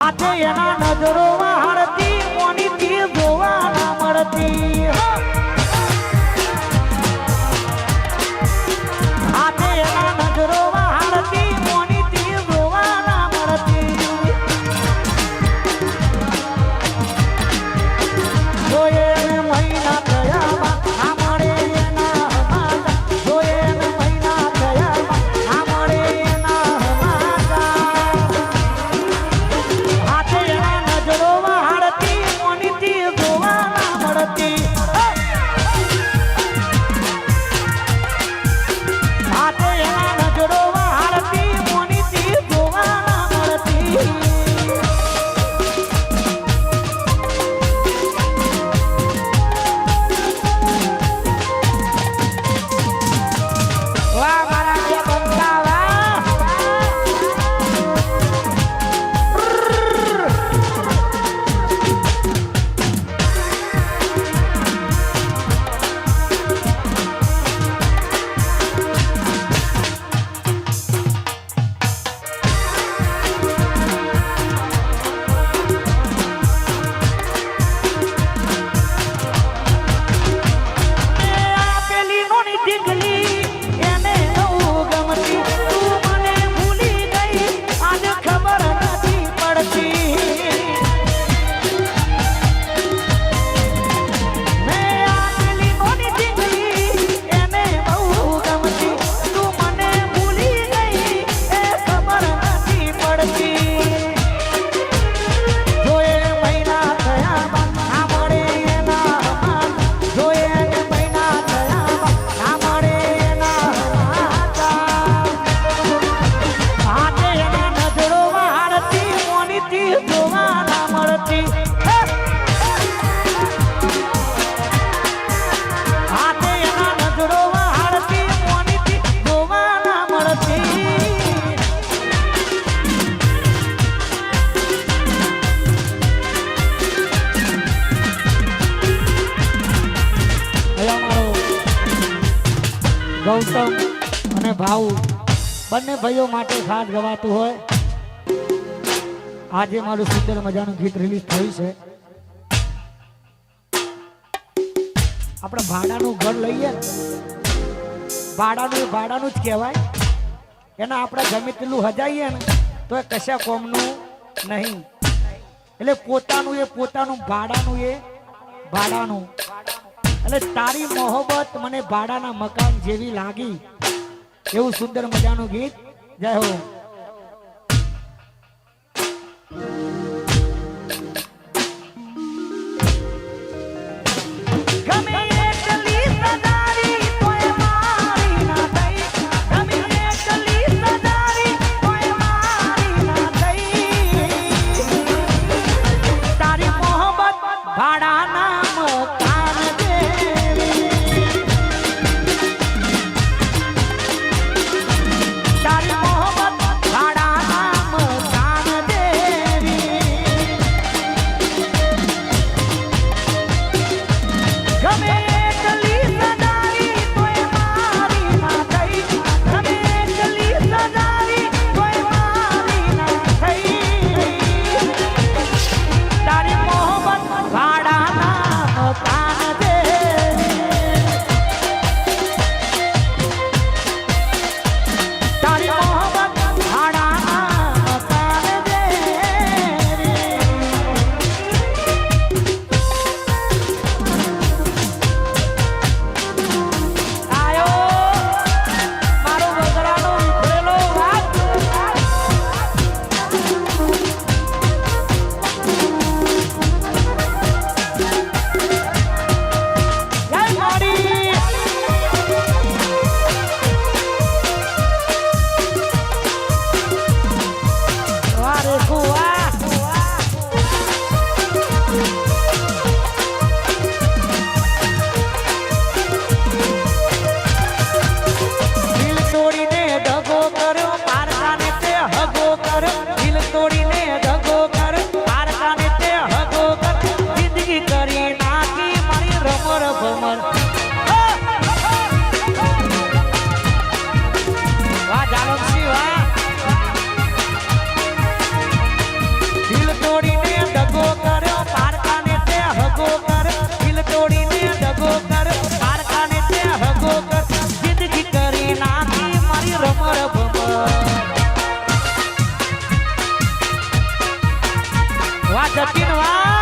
આજે એના નજરો હારતી મોનીથી જોવા ના મળતી આજે એના નજરો હારતી મોનીથી જોવા ના મળતી જોયે મહિના થયા આ મળે એના હમાતા જોયે મહિના થયા આ મળે એના હમાતા આજે એના નજરો હારતી મોનીથી જોવા ના મળતી આજે એના નજરો હારતી મોનીથી જોવા ના મળતી વાહ મારા બે બંકા વાહ પેલી નોની ટીકલી એને નવું ગમતી તું મને ભૂલી ગઈ આજે ખબર નથી પડતી મેં આ પેલી નોની ટીકલી એને બહુ ગમતી તું મને ભૂલી ગઈ એ ખબર નથી પડતી જોયે મહિના થયા આ મળે એના હમાતા જોયે મહિના થયા આ મળે એના હમાતા આજે એના નજરો હારતી મોનીથી જોવા ના મળતી આજે એના નજરો હારતી મોનીથી જોવા ના મળતી ગૌતમ અને ભાવ બંને ભાઈઓ માટે ખાસ ગવાતું હોય આજે મારું સુંદર મજાનું ગીત રિલીઝ થયું છે આપણે ભાડાનું ઘર લઈએ ને ભાડાનું જ કહેવાય એના આપણે ગમે તેટલું હજાઈએ ને તો એ કશા કોમનું નહીં એટલે પોતાનું ભાડાનું એટલે તારી મોહબ્બત મને ભાડાના મકાન જેવી લાગી એવું સુંદર મજાનું ગીત જય હો ગમે એટલી સદારી તોય મારી ના થઈ ગમે એટલી સદારી તોય મારી ના થઈ તારી મોહબ્બત ભાડાના મકાન તારી મોહબ્બત વાહ જતીન વાહ